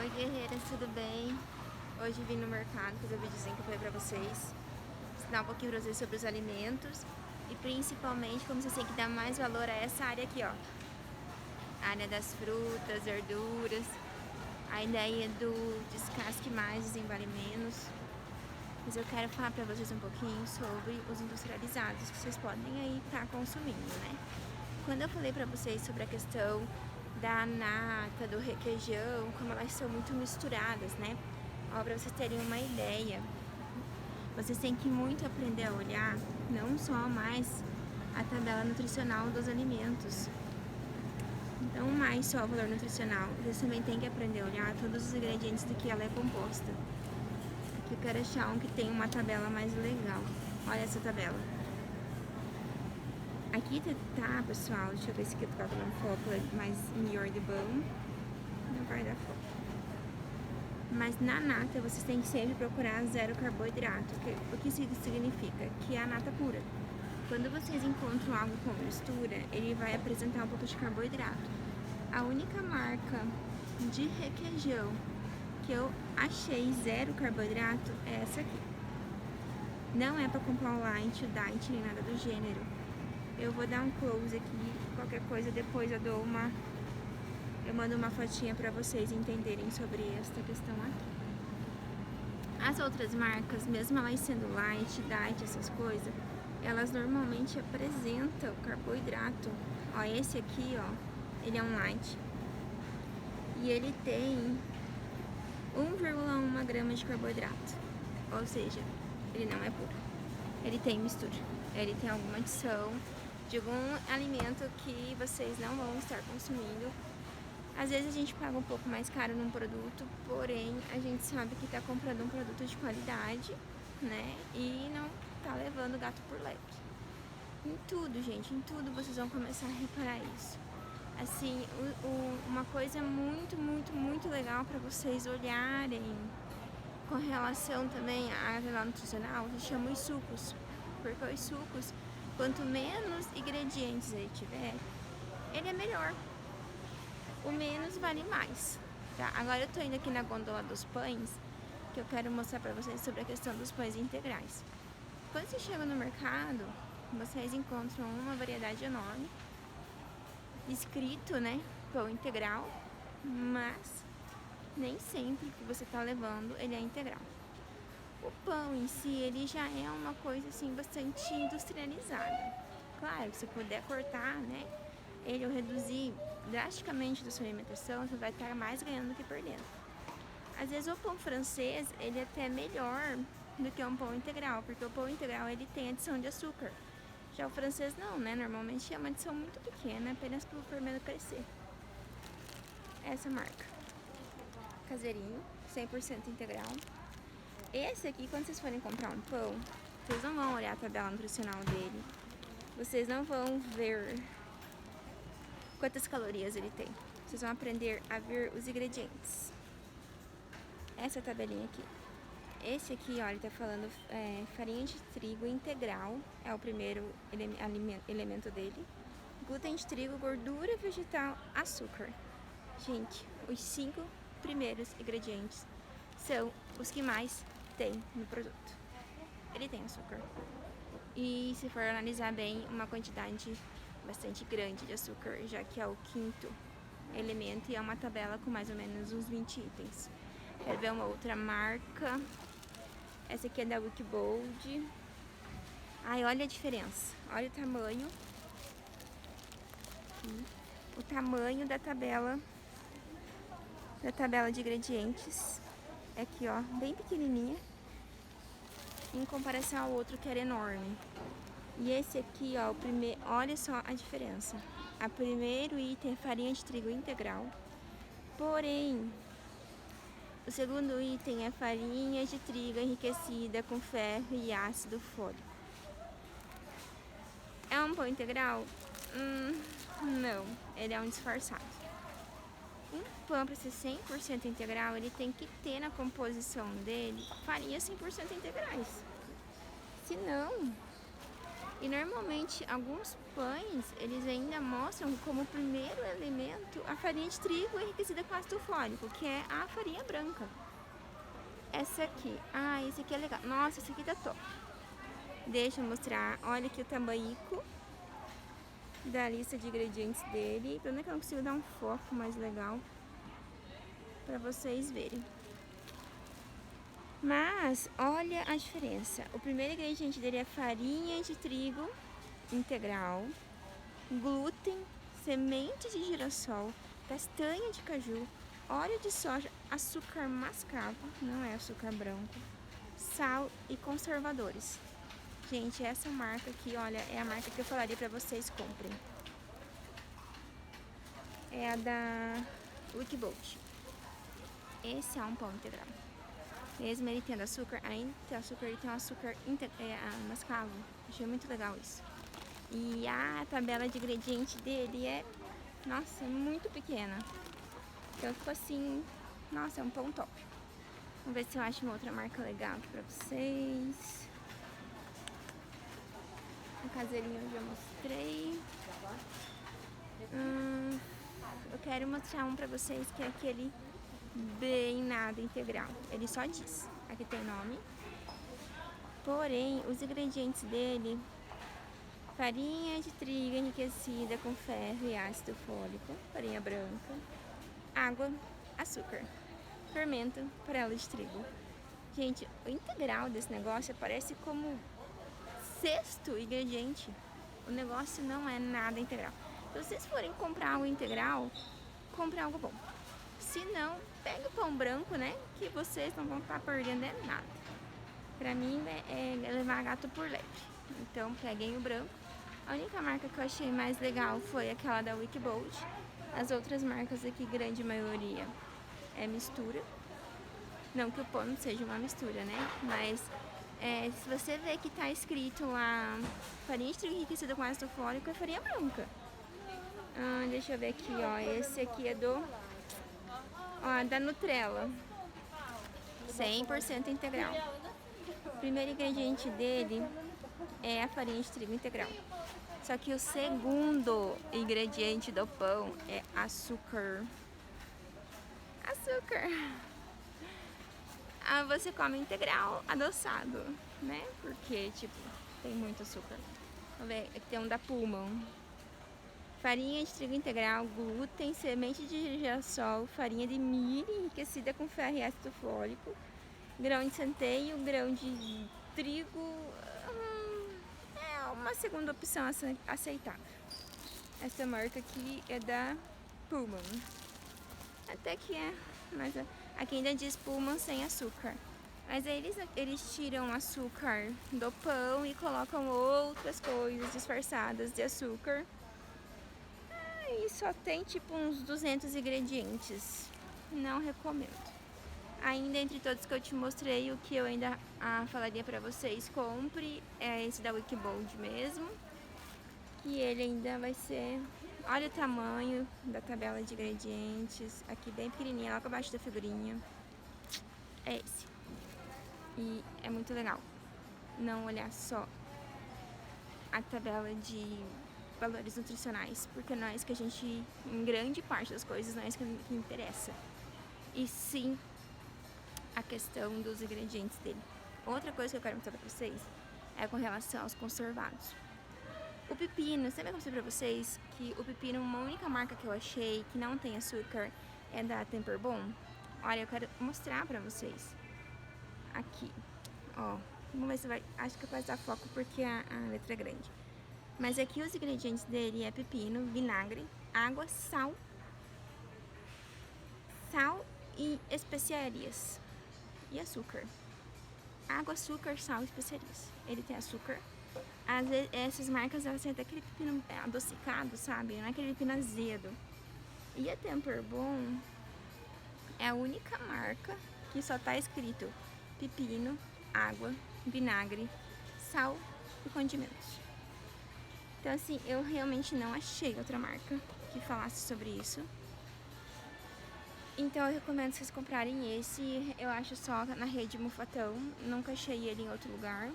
Oi guerreiras, tudo bem? Hoje vim no mercado fazer o videozinho que eu falei pra vocês, ensinar um pouquinho pra vocês sobre os alimentos e principalmente como vocês têm que dar mais valor a essa área aqui, ó. A área das frutas, verduras, a ideia do descasque mais, desembale menos. Mas eu quero falar pra vocês um pouquinho sobre os industrializados que vocês podem aí estar consumindo, né? Quando eu falei pra vocês sobre a questão da nata, do requeijão, como elas são muito misturadas, né? Ó, pra vocês terem uma ideia, vocês têm que muito aprender a olhar, não só mais a tabela nutricional dos alimentos, não mais só o valor nutricional, vocês também têm que aprender a olhar todos os ingredientes do que ela é composta. Aqui eu quero achar um que tem uma tabela mais legal. Olha essa tabela. Aqui tá, pessoal, deixa eu ver se aqui eu tô no foco mais melhor de bom. Não vai dar foco. Mas na nata vocês têm que sempre procurar zero carboidrato. O que isso significa? Que é a nata pura. Quando vocês encontram algo com mistura, ele vai apresentar um pouco de carboidrato. A única marca de requeijão que eu achei zero carboidrato é essa aqui. Não é pra comprar o light, o diet, nem nada do gênero. Eu vou dar um close aqui, qualquer coisa depois eu mando uma fotinha pra vocês entenderem sobre esta questão aqui. As outras marcas, mesmo elas sendo light, diet, essas coisas, elas normalmente apresentam carboidrato. Ó, esse aqui, ó, ele é um light. E ele tem 1,1 grama de carboidrato. Ou seja, ele não é puro. Ele tem mistura. Ele tem alguma adição de algum alimento que vocês não vão estar consumindo. Às vezes a gente paga um pouco mais caro num produto, porém a gente sabe que tá comprando um produto de qualidade, né? E não tá levando gato por lebre. Em tudo, gente, em tudo vocês vão começar a reparar isso. Assim, uma coisa muito legal para vocês olharem com relação também à tabela nutricional, se chama os sucos. Porque os sucos, quanto menos ingredientes ele tiver, ele é melhor. O menos vale mais, tá? Agora eu tô indo aqui na gôndola dos pães, que eu quero mostrar pra vocês sobre a questão dos pães integrais. Quando você chega no mercado, vocês encontram uma variedade enorme, escrito, né, pão integral, mas nem sempre que você tá levando ele é integral. O pão em si, ele já é uma coisa assim bastante industrializada. Claro, se puder cortar, né, ele ou reduzir drasticamente da sua alimentação, você vai estar mais ganhando do que perdendo. Às vezes o pão francês, ele é até melhor do que um pão integral, porque o pão integral ele tem adição de açúcar. Já o francês não, né? Normalmente é uma adição muito pequena, apenas para o fermento crescer. Essa marca. Caseirinho, 100% integral. Esse aqui, quando vocês forem comprar um pão, vocês não vão olhar a tabela nutricional dele. Vocês não vão ver quantas calorias ele tem. Vocês vão aprender a ver os ingredientes. Essa tabelinha aqui. Esse aqui, ó, ele tá falando farinha de trigo integral. É o primeiro elemento dele. Glúten de trigo, gordura vegetal, açúcar. Gente, os 5 primeiros ingredientes são os que mais tem no produto. Ele tem açúcar. E se for analisar bem, uma quantidade bastante grande de açúcar, já que é o 5º elemento e é uma tabela com mais ou menos uns 20 itens. Quero ver uma outra marca. Essa aqui é da Wikibold. Ai, olha a diferença. Olha o tamanho. Aqui. O tamanho da tabela de ingredientes. Aqui, ó, bem pequenininha. Em comparação ao outro que era enorme. E esse aqui, ó, o primeiro, olha só a diferença. O primeiro item é farinha de trigo integral. Porém, o segundo item é farinha de trigo enriquecida com ferro e ácido fólico. É um pão integral? Não, ele é um disfarçado. Um pão para ser 100% integral, ele tem que ter na composição dele farinhas 100% integrais. Se não, E normalmente alguns pães, eles ainda mostram como primeiro elemento a farinha de trigo enriquecida com ácido fólico, que é a farinha branca. Essa aqui, esse aqui é legal. Nossa, esse aqui tá top. Deixa eu mostrar, olha aqui o tamanhico da lista de ingredientes dele. Pena que eu não consigo dar um foco mais legal pra vocês verem. Mas, olha a diferença. O primeiro ingrediente dele é farinha de trigo integral, glúten, semente de girassol, castanha de caju, óleo de soja, açúcar mascavo, não é açúcar branco, sal e conservadores. Gente, essa marca aqui, olha, é a marca que eu falaria pra vocês comprem. É a da Wikibold. Esse é um pão integral. Mesmo ele tendo açúcar, ainda tem açúcar, ele tem um açúcar mascavo. Achei muito legal isso. E a tabela de ingrediente dele é, nossa, muito pequena. Então ficou assim, nossa, é um pão top. Vamos ver se eu acho uma outra marca legal aqui pra vocês. O caseirinho eu já mostrei. Eu quero mostrar um pra vocês que é aquele bem nada integral. Ele só diz, aqui tem nome. Porém, os ingredientes dele: farinha de trigo enriquecida com ferro e ácido fólico, farinha branca, água, açúcar, fermento, farelo de trigo. Gente, o integral desse negócio parece como sexto ingrediente. O negócio não é nada integral. Se vocês forem comprar algo integral, compre algo bom. Se não, pega o pão branco, né? Que vocês não vão estar perdendo nada. Pra mim é levar gato por lebre. Então peguem o branco. A única marca que eu achei mais legal foi aquela da Wikibold. As outras marcas aqui, grande maioria, é mistura. Não que o pão não seja uma mistura, né? Mas se você vê que tá escrito lá farinha de trigo enriquecida com ácido fólico, é farinha branca. Deixa eu ver aqui, ó. Esse aqui é da Nutrela. 100% integral. O primeiro ingrediente dele é a farinha de trigo integral. Só que o segundo ingrediente do pão é açúcar. Açúcar. Você come integral adoçado, né? Porque, tipo, tem muito açúcar. Vamos ver, aqui tem um da Pullman. Farinha de trigo integral, glúten, semente de girassol, farinha de milho enriquecida com ferro e ácido fólico, grão de centeio, grão de trigo. É uma segunda opção aceitável. Essa marca aqui é da Pullman. Até que é, mas aqui ainda diz Pullman sem açúcar. Mas aí eles tiram açúcar do pão e colocam outras coisas disfarçadas de açúcar. E só tem tipo uns 200 ingredientes. Não recomendo. Ainda entre todos que eu te mostrei, o que eu ainda falaria pra vocês, compre é esse da Wikibold mesmo. Que ele ainda vai ser... Olha o tamanho da tabela de ingredientes. Aqui bem pequenininha, lá abaixo da figurinha. É esse. E é muito legal não olhar só a tabela de valores nutricionais, porque não é isso que a gente, em grande parte das coisas, não é isso que interessa. E sim a questão dos ingredientes dele. Outra coisa que eu quero mostrar pra vocês é com relação aos conservados. O pepino, sempre eu mostrei pra vocês que o pepino, uma única marca que eu achei que não tem açúcar é da Temperbon. Olha, eu quero mostrar pra vocês. Aqui, ó. Vamos ver se vai... Acho que vai dar foco porque a letra é grande. Mas aqui os ingredientes dele é pepino, vinagre, água, sal e especiarias. E açúcar. Água, açúcar, sal e especiarias. Ele tem açúcar. Às vezes, essas marcas, elas têm até aquele pepino adocicado, sabe? Não é aquele pepino azedo. E a Temperbon é a única marca que só tá escrito pepino, água, vinagre, sal e condimentos. Então, assim, eu realmente não achei outra marca que falasse sobre isso. Então, eu recomendo vocês comprarem esse. Eu acho só na rede Mufatão. Nunca achei ele em outro lugar.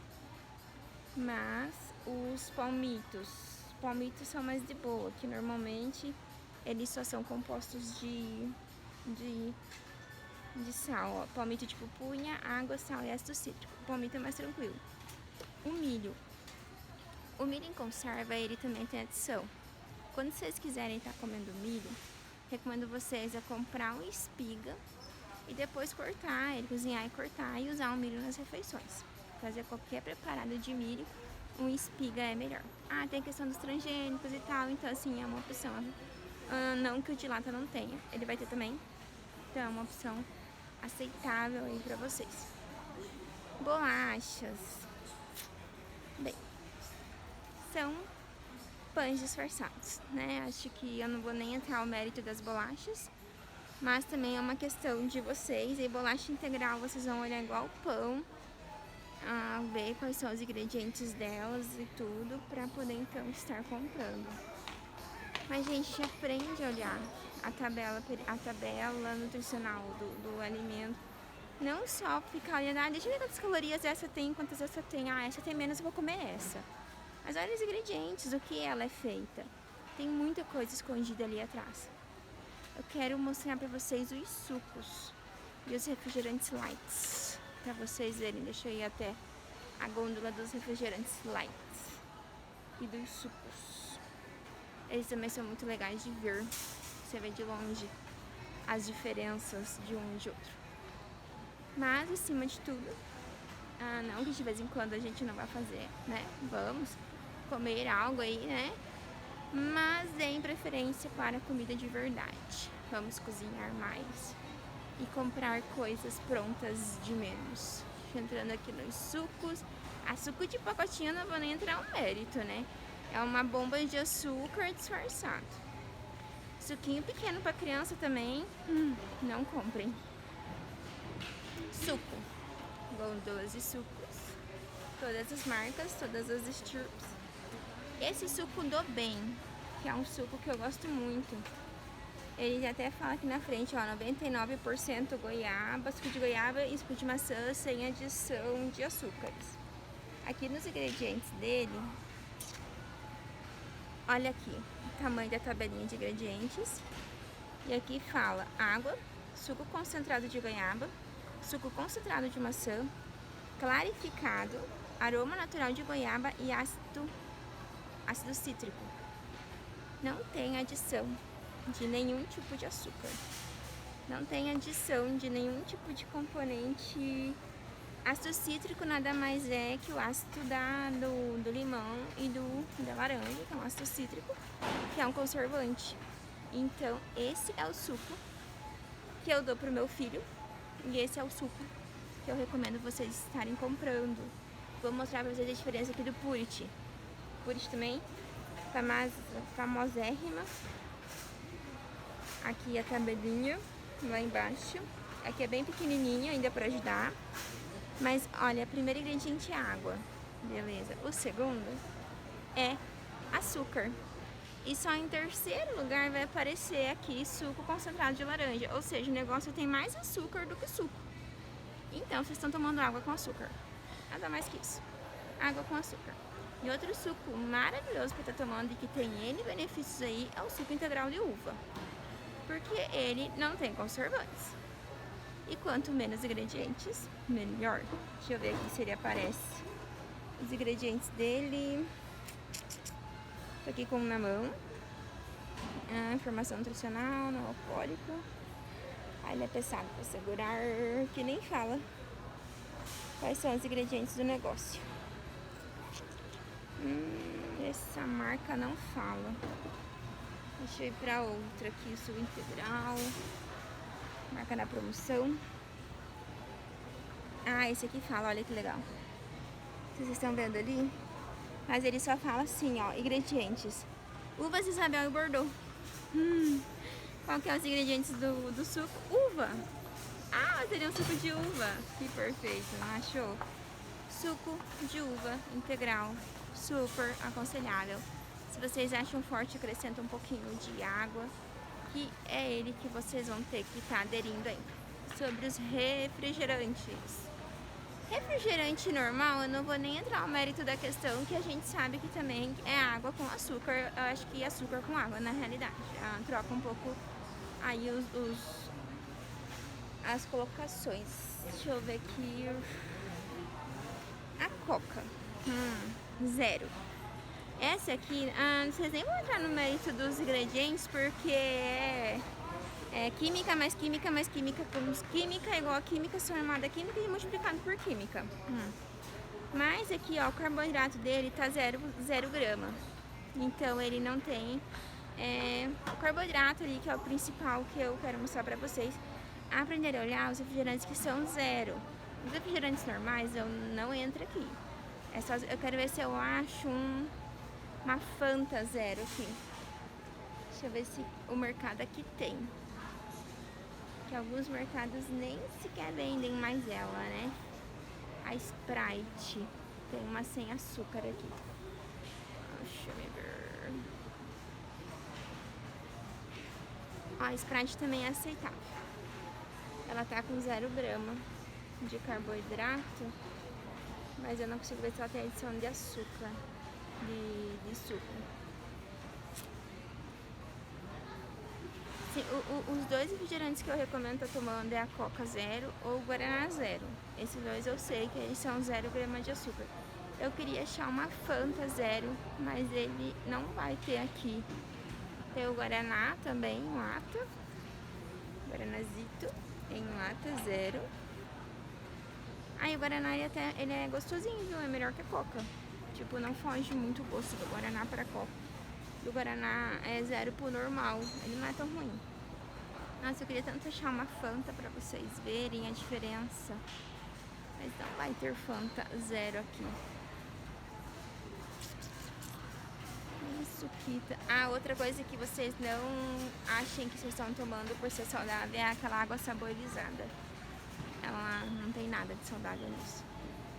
Mas os palmitos. Palmitos são mais de boa, que normalmente eles só são compostos de sal, ó. Palmito de pupunha, água, sal e ácido cítrico. O palmito é mais tranquilo. O milho. O milho em conserva, ele também tem adição. Quando vocês quiserem estar comendo milho, recomendo vocês a comprar uma espiga e depois cortar, ele cozinhar e cortar e usar o milho nas refeições. Fazer qualquer preparado de milho, uma espiga é melhor. Ah, tem questão dos transgênicos e tal, então assim, é uma opção. Não que o de lata não tenha, ele vai ter também. Então é uma opção aceitável aí pra vocês. Bolachas. Bem, são pães disfarçados, né? Acho que eu não vou nem entrar ao mérito das bolachas, mas também é uma questão de vocês. E bolacha integral, vocês vão olhar igual pão, ver quais são os ingredientes delas e tudo, pra poder então estar comprando. Mas gente, aprende a olhar a tabela nutricional do alimento. Não só ficar olhando, deixa eu ver quantas calorias essa tem, quantas essa tem. Essa tem menos, eu vou comer essa. Mas olha os ingredientes, o que ela é feita. Tem muita coisa escondida ali atrás. Eu quero mostrar pra vocês os sucos e os refrigerantes lights. Pra vocês verem, deixa eu ir até a gôndola dos refrigerantes lights e dos sucos. Eles também são muito legais de ver. Você vê de longe as diferenças de um e de outro. Mas, acima de tudo, não que de vez em quando a gente não vai fazer, né? Vamos comer algo aí, né? Mas deem preferência para comida de verdade. Vamos cozinhar mais e comprar coisas prontas de menos. Entrando aqui nos sucos. A suco de pacotinho eu não vou nem entrar no mérito, né? É uma bomba de açúcar disfarçado. Suquinho pequeno para criança também, não comprem. Suco. Gôndolas de sucos. Todas as marcas, todas as estirpes. Esse suco do bem, que é um suco que eu gosto muito. Ele até fala aqui na frente, ó, 99% goiaba, suco de goiaba e suco de maçã sem adição de açúcares. Aqui nos ingredientes dele, olha aqui, o tamanho da tabelinha de ingredientes. E aqui fala água, suco concentrado de goiaba, suco concentrado de maçã, clarificado, aroma natural de goiaba e ácido cítrico. Não tem adição de nenhum tipo de açúcar. Não tem adição de nenhum tipo de componente. Ácido cítrico nada mais é que o ácido do limão e da laranja, que é um ácido cítrico, que é um conservante. Então, esse é o suco que eu dou pro meu filho. E esse é o suco que eu recomendo vocês estarem comprando. Vou mostrar pra vocês a diferença aqui do Purity. Purity também, famosérrima. Aqui a tabelinha, lá embaixo. Aqui é bem pequenininha ainda para ajudar. Mas olha, o primeiro ingrediente é água, beleza. O segundo é açúcar. E só em terceiro lugar vai aparecer aqui suco concentrado de laranja. Ou seja, o negócio tem mais açúcar do que suco. Então, vocês estão tomando água com açúcar. Nada mais que isso. Água com açúcar. E outro suco maravilhoso para estar tomando e que tem N benefícios aí é o suco integral de uva. Porque ele não tem conservantes. E quanto menos ingredientes, melhor. Deixa eu ver aqui se ele aparece. Os ingredientes dele. Tô aqui com um na mão. Informação nutricional, não alcoólico. Ele é pesado para segurar, que nem fala quais são os ingredientes do negócio. Essa marca não fala. Deixa eu ir pra outra aqui, o suco integral. Marca na promoção. Esse aqui fala, olha que legal. Vocês estão vendo ali? Mas ele só fala assim, ó, ingredientes. Uvas Isabel e Bordeaux. Qual que é os ingredientes do suco? Uva. Seria um suco de uva. Que perfeito, não achou? Suco de uva integral. Super aconselhável. Se vocês acham forte, acrescenta um pouquinho de água. Que é ele que vocês vão ter que estar aderindo aí. Sobre os refrigerantes. Refrigerante normal, eu não vou nem entrar no mérito da questão, que a gente sabe que também é água com açúcar. Eu acho que açúcar com água, na realidade. Troca um pouco aí as colocações. Deixa eu ver aqui. A Coca. Zero. Essa aqui, vocês nem vão entrar no mérito dos ingredientes, porque é química mais química mais química, química é igual a química somada a química e multiplicado por química. Mas aqui, ó, o carboidrato dele tá 0 grama. Então ele não tem o carboidrato ali, que é o principal que eu quero mostrar pra vocês. Aprender a olhar os refrigerantes que são 0. Os refrigerantes normais eu não entro aqui. Eu quero ver se eu acho uma Fanta 0 aqui. Deixa eu ver se o mercado aqui tem. Que alguns mercados nem sequer vendem mais ela, né? A Sprite. Tem uma sem açúcar aqui. Deixa eu ver. Ó, a Sprite também é aceitável. Ela tá com 0 grama de carboidrato. Mas eu não consigo ver se ela tem adição de açúcar. De suco. Sim, os dois refrigerantes que eu recomendo estar tomando é a Coca 0 ou o Guaraná 0. Esses dois eu sei que eles são 0 grama de açúcar. Eu queria achar uma Fanta 0, mas ele não vai ter aqui. Tem o Guaraná também em lata. Guaranazito em lata 0. Aí o Guaraná ele é gostosinho, viu? É melhor que a Coca. Tipo, não foge muito o gosto do Guaraná para a Coca. Do Guaraná é 0 pro normal. Ele não é tão ruim. Nossa, eu queria tanto achar uma Fanta pra vocês verem a diferença. Mas não vai ter Fanta 0 aqui. Suquita. Outra coisa que vocês não achem que vocês estão tomando por ser saudável é aquela água saborizada. Ela não tem nada de saudável nisso.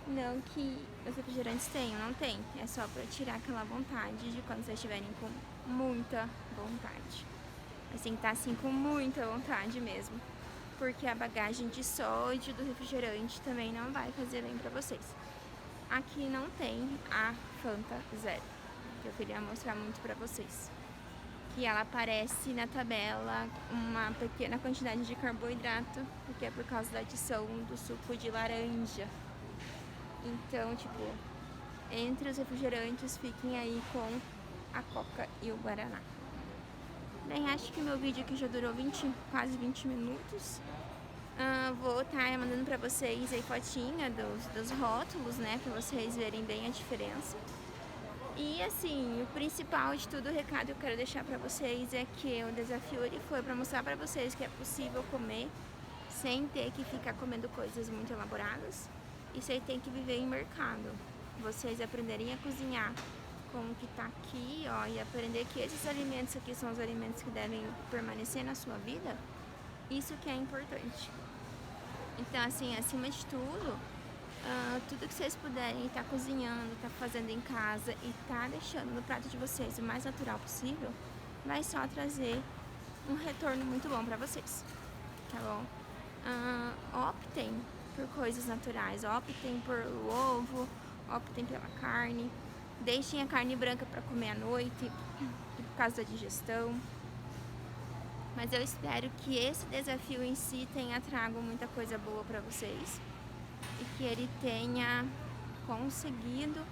Não que os refrigerantes tenham, não tem. É só pra tirar aquela vontade de quando vocês estiverem com muita vontade. Assim, tá assim com muita vontade mesmo. Porque a bagagem de sódio do refrigerante também não vai fazer bem pra vocês. Aqui não tem a Fanta 0, que eu queria mostrar muito pra vocês. Que ela aparece na tabela uma pequena quantidade de carboidrato, porque é por causa da adição do suco de laranja. Então, tipo, entre os refrigerantes fiquem aí com a Coca e o Guaraná. Bem, acho que meu vídeo aqui já durou quase 20 minutos. Vou estar mandando pra vocês aí fotinha dos rótulos, né, pra vocês verem bem a diferença. E assim, o principal de tudo, o recado que eu quero deixar pra vocês é que o desafio ele foi pra mostrar pra vocês que é possível comer sem ter que ficar comendo coisas muito elaboradas e sem ter que viver em mercado. Vocês aprenderem a cozinhar com o que tá aqui, ó, e aprender que esses alimentos aqui são os alimentos que devem permanecer na sua vida, isso que é importante. Então, assim, acima de tudo, tudo que vocês puderem estar cozinhando, estar fazendo em casa e estar deixando no prato de vocês o mais natural possível, vai só trazer um retorno muito bom pra vocês, tá bom? Optem por coisas naturais, optem por ovo, optem pela carne, deixem a carne branca para comer à noite, por causa da digestão. Mas eu espero que esse desafio em si tenha trago muita coisa boa para vocês e que ele tenha conseguido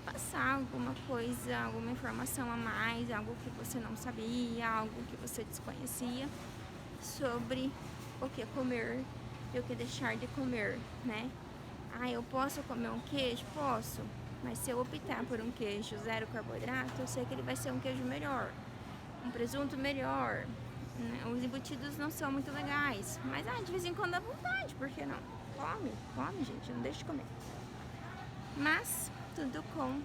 passar alguma coisa, alguma informação a mais, algo que você não sabia, algo que você desconhecia sobre o que comer e o que deixar de comer, né? Eu posso comer um queijo? Posso, mas se eu optar por um queijo 0 carboidrato, eu sei que ele vai ser um queijo melhor, um presunto melhor, né? Os embutidos não são muito legais, mas de vez em quando dá vontade, por que não? Come, gente, não deixe de comer. Mas tudo com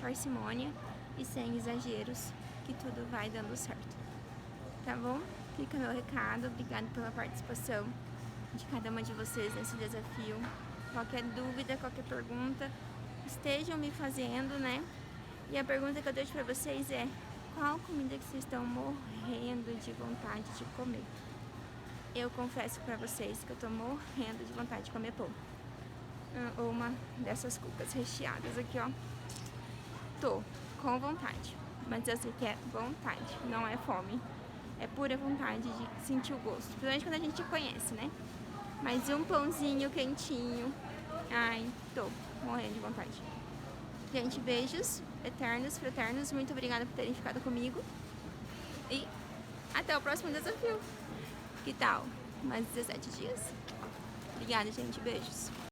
parcimônia e sem exageros, que tudo vai dando certo, tá bom? Fica meu recado, obrigada pela participação de cada uma de vocês nesse desafio. Qualquer dúvida, qualquer pergunta, estejam me fazendo, né? E a pergunta que eu deixo pra vocês é: qual comida que vocês estão morrendo de vontade de comer? Eu confesso pra vocês que eu tô morrendo de vontade de comer pão. ou uma dessas cucas recheadas aqui, ó. Tô com vontade, mas eu sei que é vontade, não é fome. É pura vontade de sentir o gosto, principalmente quando a gente conhece, né? Mas um pãozinho quentinho. Ai, tô morrendo de vontade. Gente, beijos eternos, fraternos. Muito obrigada por terem ficado comigo. E até o próximo desafio. Que tal? Mais 17 dias? Obrigada, gente. Beijos.